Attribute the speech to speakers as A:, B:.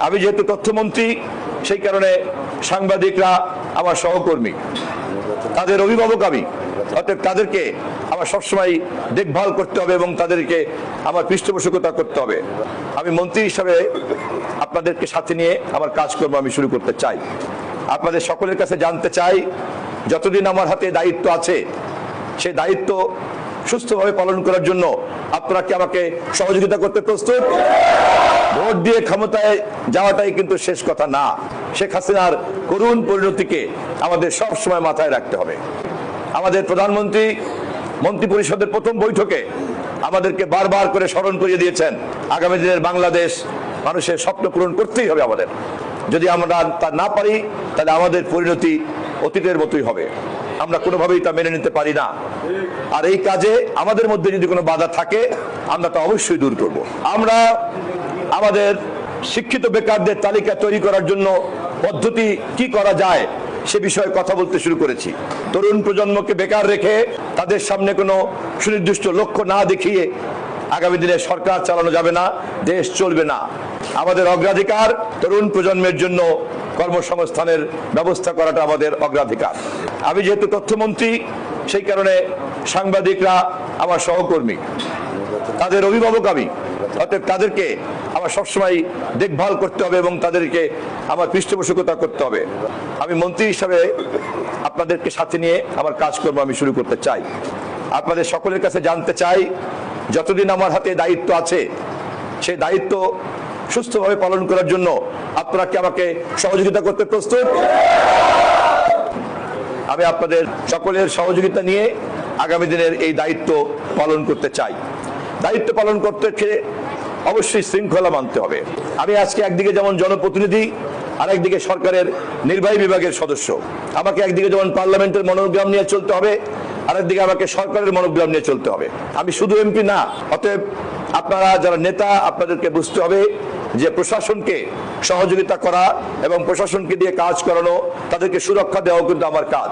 A: আমি যেহেতু তথ্যমন্ত্রী, সেই কারণে সাংবাদিকরা আমার সহকর্মী, তাদের অভিভাবক আমি, অতএব তাদেরকে আমার সবসময় দেখভাল করতে হবে এবং তাদেরকে আমার পৃষ্ঠপোষকতা করতে হবে। আমি মন্ত্রী হিসাবে আপনাদেরকে সাথে নিয়ে আমার কাজকর্ম আমি শুরু করতে চাই। আপনাদের সকলের কাছে জানতে চাই, যতদিন আমার হাতে দায়িত্ব আছে সেই দায়িত্ব সুস্থভাবে পালন করার জন্য আপনারা কি আমাকে সহযোগিতা করতে প্রস্তুত? ভোট দিয়ে ক্ষমতায় যাওয়াটাই কিন্তু শেষ কথা না। শেখ হাসিনার করুণ পরিণতিকে আমাদের সব সময় মাথায় রাখতে হবে। আমাদের প্রধানমন্ত্রী মন্ত্রিপরিষদের প্রথম বৈঠকে আমাদেরকে বারবার করে স্মরণ করিয়ে দিয়েছেন, আগামী দিনের বাংলাদেশ মানুষের স্বপ্ন পূরণ করতেই হবে আমাদের। যদি আমরা তা না পারি তাহলে আমাদের পরিণতি অতীতের মতোই হবে। আমরা কোনোভাবেই তা মেনে নিতে পারি না। আর এই কাজে আমাদের মধ্যে যদি কোনো বাধা থাকে আমরা তা অবশ্যই দূর করব। আমরা আমাদের শিক্ষিত বেকারদের তালিকা তৈরি করার জন্য পদ্ধতি কি করা যায় সে বিষয়ে কথা বলতে শুরু করেছি। তরুণ প্রজন্মকে বেকার রেখে তাদের সামনে কোনো সুনির্দিষ্ট লক্ষ্য না দেখিয়ে আগামী দিনে সরকার চালানো যাবে না, দেশ চলবে না। আমাদের অগ্রাধিকার তরুণ প্রজন্মের জন্য কর্মসংস্থানের ব্যবস্থা করাটা আমাদের অগ্রাধিকার। আমি যেহেতু তথ্যমন্ত্রী, সেই কারণে সাংবাদিকরা আমার সহকর্মী, তাদের অভিভাবক আমি, অতএব তাদেরকে আমার সবসময় দেখভাল করতে হবে এবং তাদেরকে আমার পৃষ্ঠপোষকতা করতে হবে। আমি মন্ত্রী হিসাবে আপনাদেরকে সাথে নিয়ে আমার কাজকর্ম আমি শুরু করতে চাই। আপনাদের সকলের কাছে জানতে চাই, যতদিন আমার হাতে দায়িত্ব আছে সেই দায়িত্ব সুস্থভাবে পালন করার জন্য আপনারা কি আমাকে সহযোগিতা করতে প্রস্তুত? আমি আপনাদের সকলের সহযোগিতা নিয়ে আগামী দিনের এই দায়িত্ব পালন করতে চাই। দায়িত্ব পালন করতে অবশ্যই শৃঙ্খলা মানতে হবে। আমি আজকে একদিকে যেমন জনপ্রতিনিধি, আর একদিকে সরকারের নির্বাহী বিভাগের সদস্য। আমাকে একদিকে যেমন পার্লামেন্টের মনোগ্রাম নিয়ে চলতে হবে, আরেকদিকে আমাকে সরকারের মনোগ্রাম নিয়ে চলতে হবে। আমি শুধু এমপি না। অতএব আপনারা যারা নেতা, আপনাদেরকে বুঝতে হবে যে প্রশাসনকে সহযোগিতা করা এবং প্রশাসনকে দিয়ে কাজ করানো, তাদেরকে সুরক্ষা দেওয়াও কিন্তু আমার কাজ।